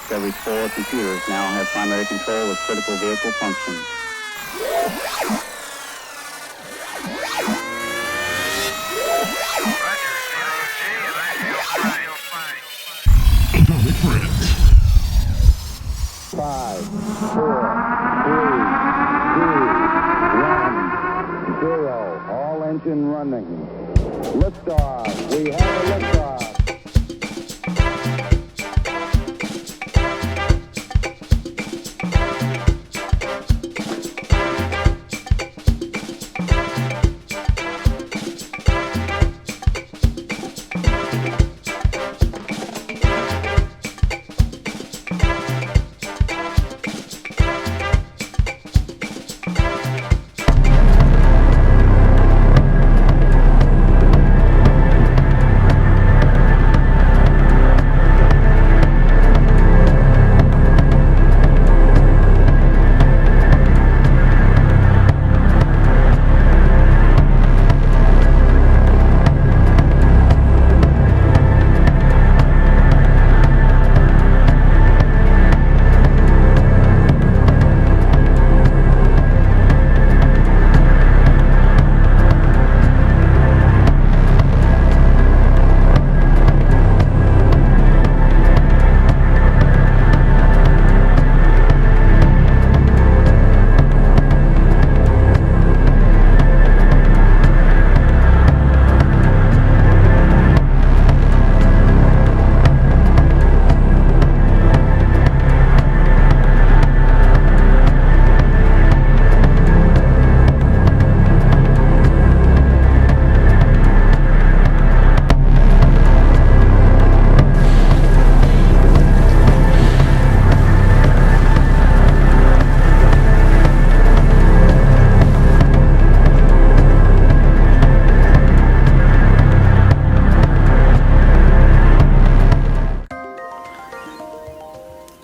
every 4 computers now have primary control of critical vehicle functions. AtomicFriends. 5, 4, 3, 2, 1, 0. All engine running. Liftoff. We have a liftoff.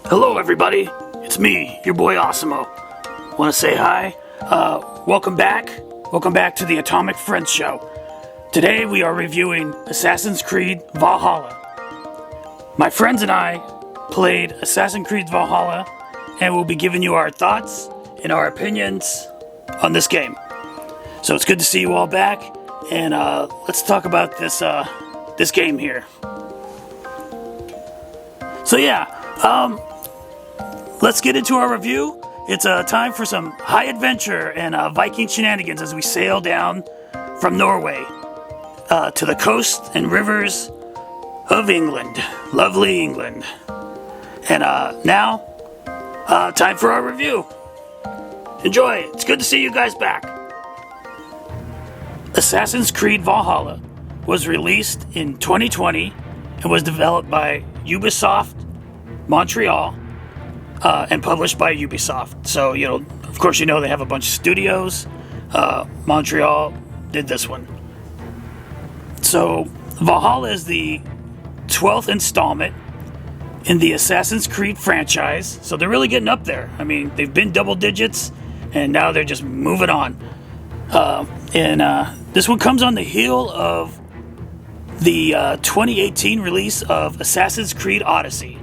Hello everybody, it's me, your boy Osimo. Want to say hi? Welcome back to the AtomicFriends show. Today we are reviewing Assassin's Creed Valhalla. My friends and I played Assassin's Creed Valhalla, and we'll be giving you our thoughts and our opinions on this game. So it's good to see you all back, and let's talk about this game here. So yeah, let's get into our review. It's time for some high adventure and Viking shenanigans as we sail down from Norway to the coast and rivers of England. Lovely England. And now, time for our review. Enjoy. It's good to see you guys back. Assassin's Creed Valhalla was released in 2020 and was developed by Ubisoft Montreal. And published by Ubisoft. So, of course, they have a bunch of studios. Montreal did this one. So, Valhalla is the 12th installment in the Assassin's Creed franchise. So, they're really getting up there. I mean, they've been double digits, and now they're just moving on. This one comes on the heel of the 2018 release of Assassin's Creed Odyssey,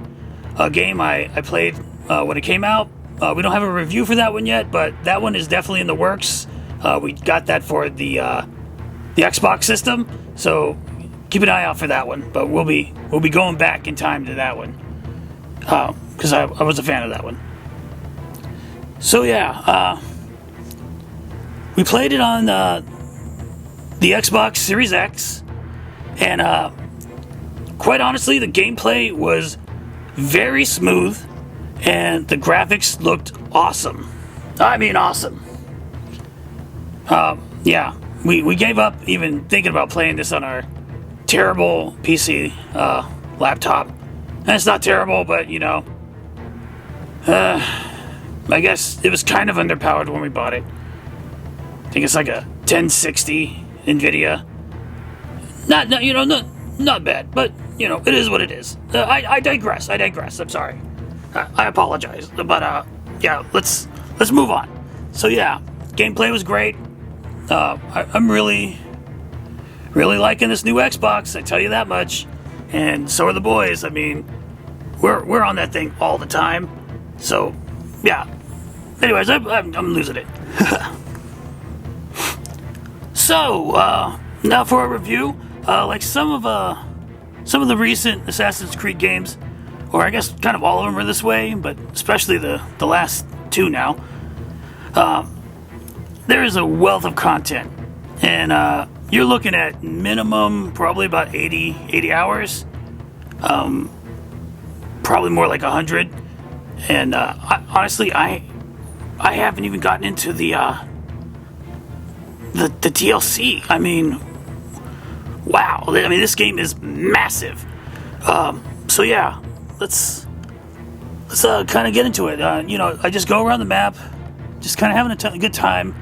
a game I played when it came out. We don't have a review for that one yet, but that one is definitely in the works. We got that for the Xbox system, so keep an eye out for that one. But we'll be going back in time to that one because I was a fan of that one. So yeah, we played it on the Xbox Series X, and quite honestly, the gameplay was very smooth. And the graphics looked awesome. I mean, awesome. Yeah, we gave up even thinking about playing this on our terrible PC laptop. And it's not terrible, but I guess it was kind of underpowered when we bought it. I think it's like a 1060 NVIDIA. Not bad, but it is what it is. I digress. I'm sorry. I apologize, but yeah, let's move on. So yeah, gameplay was great. I'm really liking this new Xbox. I tell you that much, and so are the boys. I mean, we're on that thing all the time. So, yeah. Anyways, I'm losing it. So, now for a review. Like some of the recent Assassin's Creed games, or I guess kind of all of them are this way, but especially the last two now. There is a wealth of content, and you're looking at minimum probably about 80 hours, probably more like 100. And honestly, I haven't even gotten into the DLC. I mean, wow. I mean, this game is massive. So yeah, let's kind of get into it. I just go around the map, just kind of having a good time.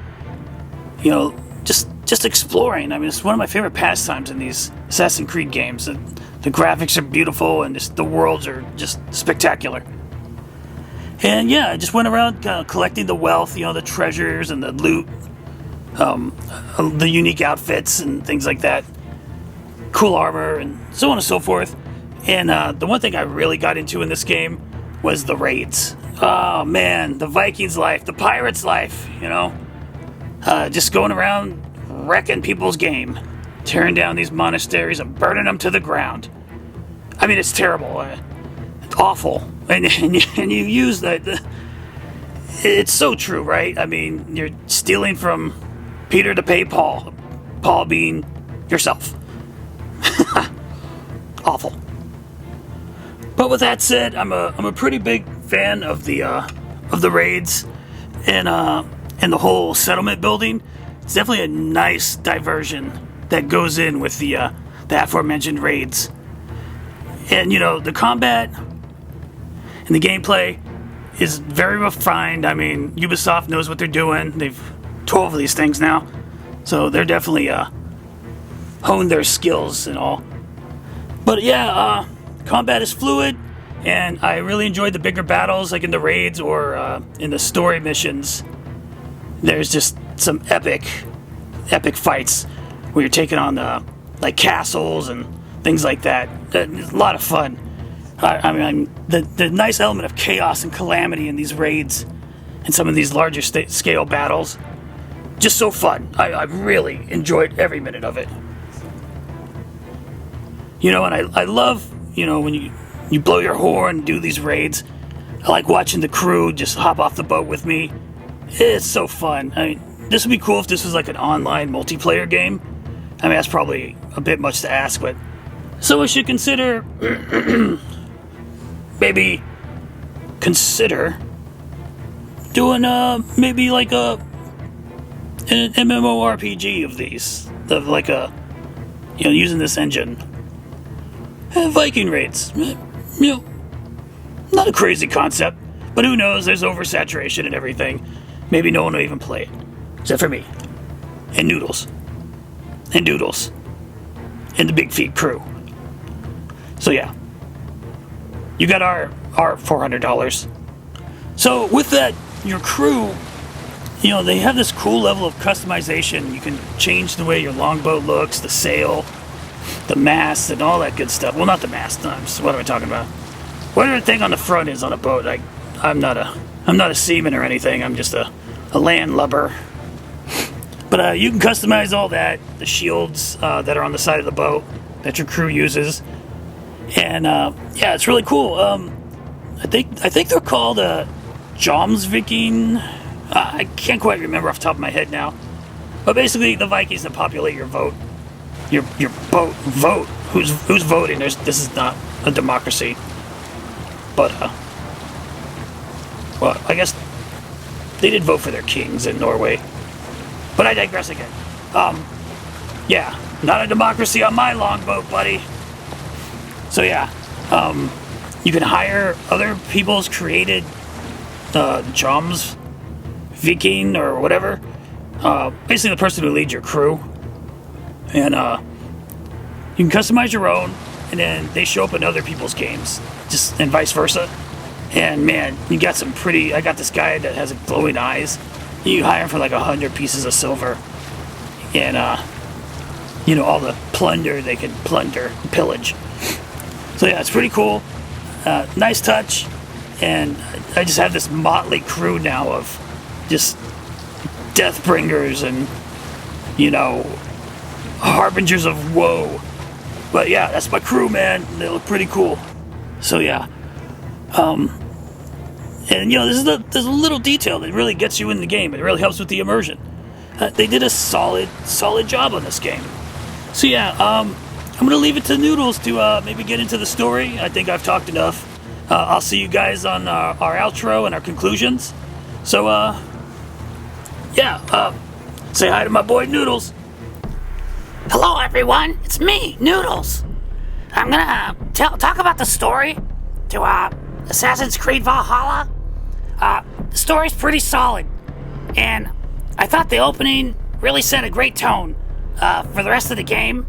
Just exploring. I mean, it's one of my favorite pastimes in these Assassin's Creed games. The graphics are beautiful, and the worlds are just spectacular. And yeah, I just went around collecting the wealth, the treasures and the loot, the unique outfits and things like that, cool armor and so on and so forth. And the one thing I really got into in this game was the raids. Oh man, the Vikings life, the pirates life, just going around wrecking people's game, tearing down these monasteries and burning them to the ground. I mean, it's terrible. It's awful. And you use that. It's so true, right? I mean, you're stealing from Peter to pay Paul. Paul being yourself. Awful. But with that said, I'm a pretty big fan of the raids and the whole settlement building. It's definitely a nice diversion that goes in with the aforementioned raids. And the combat and the gameplay is very refined. I mean, Ubisoft knows what they're doing. They've 12 of these things now, so they're definitely honed their skills and all. But yeah, combat is fluid, and I really enjoyed the bigger battles, like in the raids or in the story missions. There's just some epic fights where you're taking on like castles and things like that. It's a lot of fun. I mean, the nice element of chaos and calamity in these raids and some of these larger scale battles, just so fun. I really enjoyed every minute of it. And I love, when you blow your horn and do these raids. I like watching the crew just hop off the boat with me. It's so fun. I mean, this would be cool if this was like an online multiplayer game. I mean, that's probably a bit much to ask, but so I should consider maybe consider doing maybe like an MMORPG of these, of like using this engine. Viking raids, not a crazy concept, but who knows? There's oversaturation and everything. Maybe no one will even play it, except for me and Noodles and Doodles and the Big Feet crew. So yeah, you got our $400. So with that, your crew, they have this cool level of customization. You can change the way your longboat looks, the sail, the mast, and all that good stuff. Well, not the mast. No, what am I talking about? Whatever thing on the front is on a boat. I'm not a seaman or anything. I'm just a landlubber. But you can customize all that. The shields that are on the side of the boat that your crew uses. And yeah, it's really cool. I think they're called Viking. I can't quite remember off the top of my head now. But basically, the Vikings that populate your boat. Your boat vote. Who's voting? This is not a democracy. But well, I guess they did vote for their kings in Norway. But I digress again. Yeah, not a democracy on my longboat, buddy. So yeah, you can hire other people's created Joms Viking or whatever. Basically the person who leads your crew. And you can customize your own, and then they show up in other people's games, and vice versa. And man, you got some pretty. I got this guy that has glowing eyes. You hire him for like 100 pieces of silver, and all the plunder they can plunder, pillage. So yeah, it's pretty cool. Nice touch, and I just have this motley crew now of just Deathbringers and, you know, harbingers of woe. But yeah, that's my crew, man. They look pretty cool. So yeah, and you know, there's a little detail that really gets you in the game. It really helps with the immersion. They did a solid job on this game. So yeah, I'm gonna leave it to Noodles to maybe get into the story. I think I've talked enough. I'll see you guys on our outro and our conclusions. So yeah, say hi to my boy Noodles. Hello everyone, it's me, Noodles. I'm gonna talk about the story to Assassin's Creed Valhalla. The story's pretty solid, and I thought the opening really set a great tone for the rest of the game.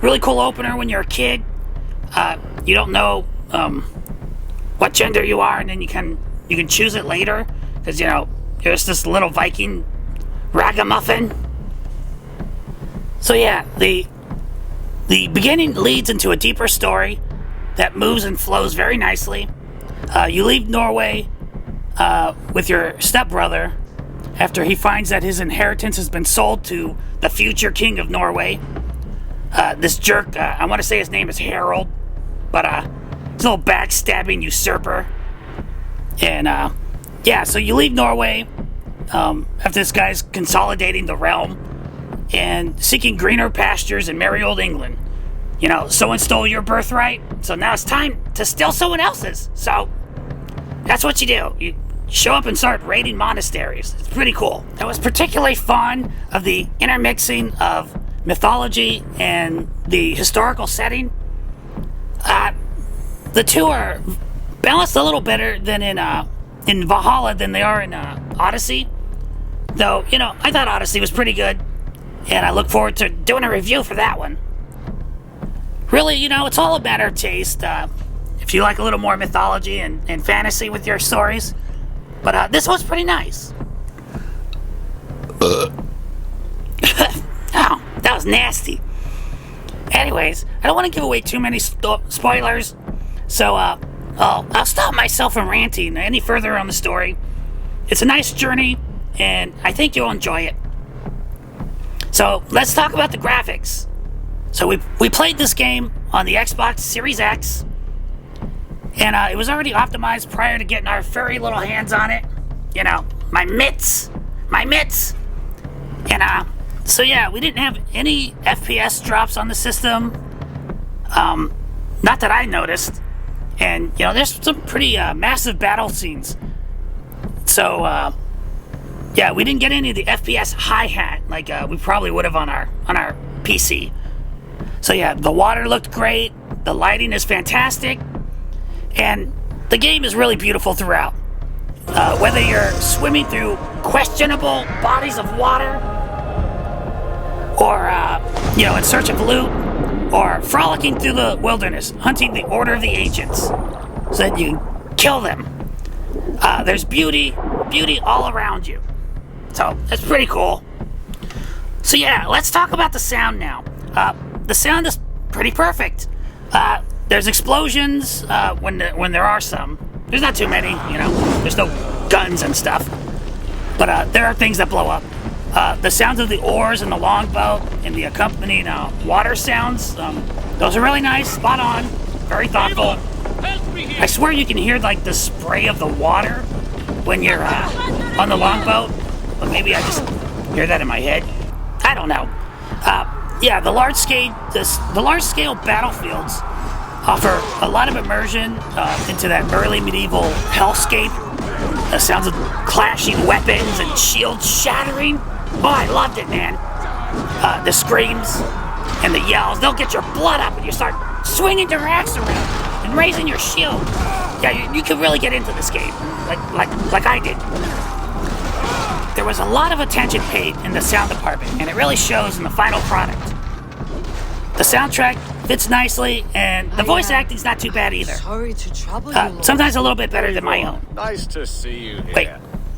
Really cool opener when you're a kid. You don't know what gender you are, and then you can choose it later, because you know you're just this little Viking ragamuffin. So yeah, the beginning leads into a deeper story that moves and flows very nicely. You leave Norway with your stepbrother after he finds that his inheritance has been sold to the future king of Norway. This jerk, I want to say his name is Harold, but he's a little backstabbing usurper. And yeah, so you leave Norway after this guy's consolidating the realm and seeking greener pastures in merry old England. You know, someone stole your birthright, so now it's time to steal someone else's. So that's what you do. You show up and start raiding monasteries. It's pretty cool. I was particularly fond of the intermixing of mythology and the historical setting. The two are balanced a little better than in Valhalla than they are in Odyssey. Though, you know, I thought Odyssey was pretty good, and I look forward to doing a review for that one. Really, you know, it's all a matter of taste. If you like a little more mythology and fantasy with your stories. But this one's pretty nice. Oh, that was nasty. Anyways, I don't want to give away too many spoilers, so I'll stop myself from ranting any further on the story. It's a nice journey, and I think you'll enjoy it. So let's talk about the graphics. So we played this game on the Xbox Series X, and it was already optimized prior to getting our furry little hands on it. You know, my mitts. And so yeah, we didn't have any FPS drops on the system. Not that I noticed. And you know, there's some pretty massive battle scenes. So yeah, we didn't get any of the FPS hi-hat like we probably would have on our PC. So yeah, the water looked great, the lighting is fantastic, and the game is really beautiful throughout. Whether you're swimming through questionable bodies of water, or you know, in search of loot, or frolicking through the wilderness, hunting the Order of the Ancients, so that you can kill them. There's beauty all around you. So that's pretty cool. So yeah, let's talk about the sound now. The sound is pretty perfect. There's explosions when there are some. There's not too many, you know. There's no guns and stuff. But there are things that blow up. The sounds of the oars and the longboat and the accompanying water sounds, those are really nice, spot on, very thoughtful. I swear you can hear like the spray of the water when you're on the longboat. But maybe I just hear that in my head. I don't know. Yeah, the large scale battlefields offer a lot of immersion into that early medieval hellscape. The sounds of clashing weapons and shields shattering. Oh, I loved it, man. The screams and the yells, they'll get your blood up and you start swinging your axe around and raising your shield. Yeah, you can really get into this game, like I did. There was a lot of attention paid in the sound department, and it really shows in the final product. The soundtrack fits nicely, and the voice acting's not too bad either. Sorry to trouble you, sometimes a little bit better than my own. Nice to see you here. Wait,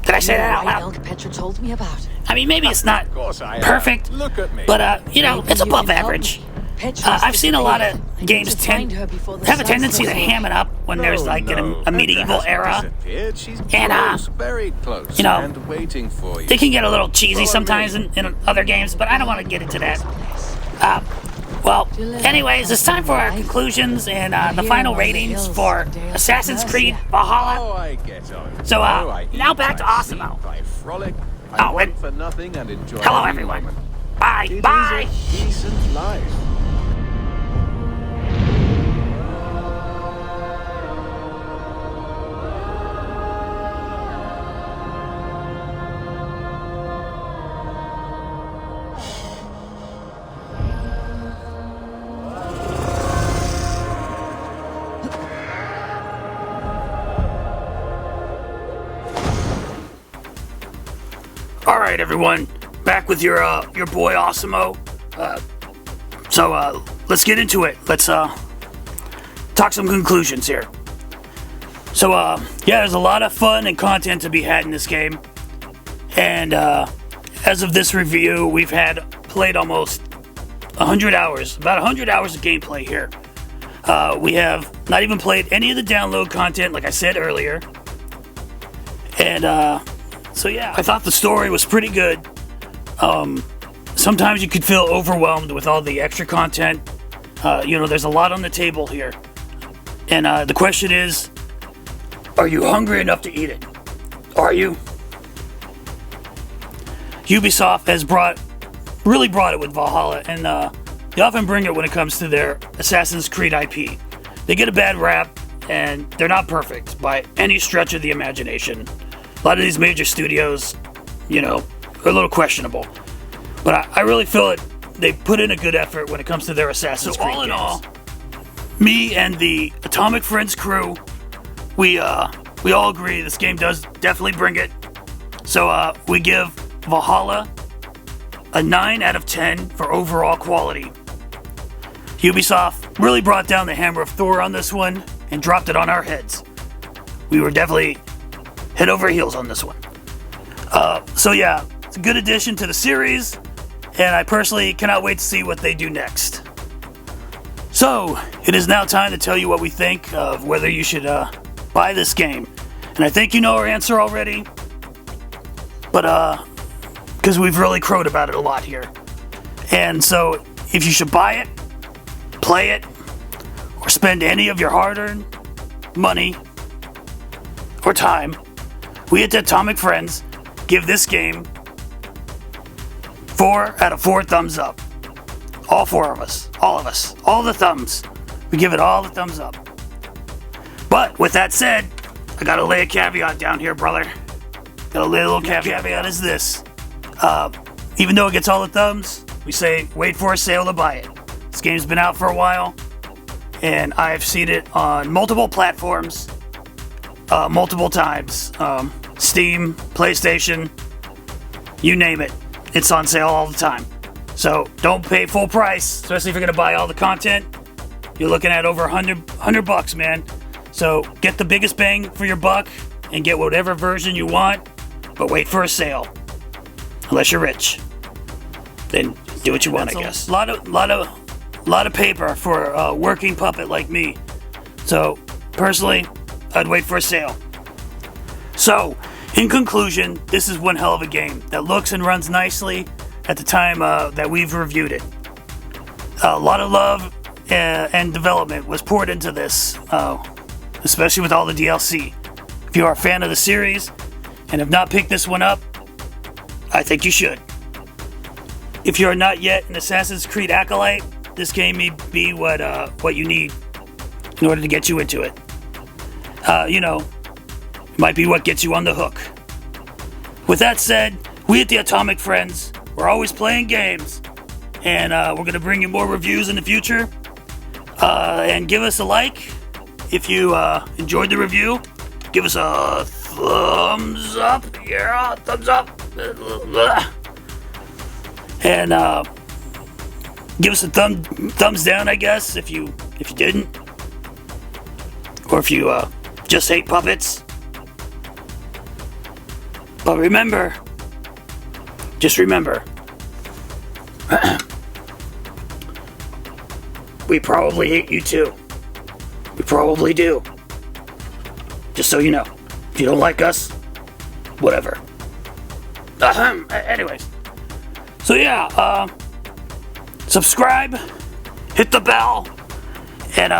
did I say that out loud? Elk Petra told me about. I mean, maybe it's not Of course I am. perfect, Look at me. but you know, it's above You can help average. I've seen a lot of games have a tendency to ham it up when there's like a medieval era, and very close, you know, and waiting for you. they can get a little cheesy sometimes in other games, but I don't want to get into that. Well, anyways, it's time for our conclusions and the final ratings for Assassin's Creed Valhalla. Oh, I get on. So, Oh, I now eat, back to I sleep, Osimo. I frolic, I Oh, want and for nothing and enjoy hello, every everyone. moment. Bye, It bye. is a decent life. All right, everyone, back with your boy Osimo. So let's get into it. Let's talk some conclusions here. So yeah, there's a lot of fun and content to be had in this game, and as of this review, we've played almost 100 hours, about 100 hours of gameplay here. We have not even played any of the download content, like I said earlier, and so yeah, I thought the story was pretty good. Sometimes you could feel overwhelmed with all the extra content. There's a lot on the table here. And the question is, are you hungry enough to eat it? Are you? Ubisoft has really brought it with Valhalla, and they often bring it when it comes to their Assassin's Creed IP. They get a bad rap, and they're not perfect by any stretch of the imagination. A lot of these major studios, are a little questionable. But I really feel they put in a good effort when it comes to their Assassin's Creed games. All in all, me and the AtomicFriends crew, we all agree this game does definitely bring it. So we give Valhalla a 9 out of 10 for overall quality. Ubisoft really brought down the hammer of Thor on this one and dropped it on our heads. We were definitely head over heels on this one. So yeah, it's a good addition to the series, and I personally cannot wait to see what they do next. So, it is now time to tell you what we think of whether you should buy this game. And I think you know our answer already, but because we've really crowed about it a lot here. And so, if you should buy it, play it, or spend any of your hard-earned money or time, we at the AtomicFriends give this game 4 out of 4 thumbs up. All 4 of us. All of us. All the thumbs. We give it all the thumbs up. But, with that said, I gotta lay a caveat down here, brother. Gotta lay a little caveat is this. Even though it gets all the thumbs, we say wait for a sale to buy it. This game's been out for a while, and I've seen it on multiple platforms, multiple times. Steam, PlayStation, you name it. It's on sale all the time. So don't pay full price, especially if you're gonna buy all the content. You're looking at over $100, man. So get the biggest bang for your buck and get whatever version you want, but wait for a sale. Unless you're rich, then do what you want, I guess. A lot of paper for a working puppet like me. So personally, I'd wait for a sale. So, in conclusion, this is one hell of a game that looks and runs nicely at the time that we've reviewed it. A lot of love and development was poured into this, especially with all the DLC. If you are a fan of the series and have not picked this one up, I think you should. If you are not yet an Assassin's Creed acolyte, this game may be what you need in order to get you into it. Might be what gets you on the hook. With that said, we at the AtomicFriends, we're always playing games, and we're going to bring you more reviews in the future. And give us a like if you enjoyed the review. Give us a thumbs up. Yeah, thumbs up. And give us a thumbs down, I guess, if you didn't, or if you just hate puppets. But remember, just remember, we probably hate you too. We probably do. Just so you know. If you don't like us, whatever. Anyways. So yeah, subscribe, hit the bell, and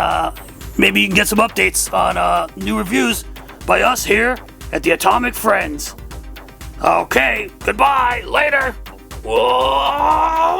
maybe you can get some updates on new reviews by us here at the Atomic Friends. Okay, goodbye, later. Whoa.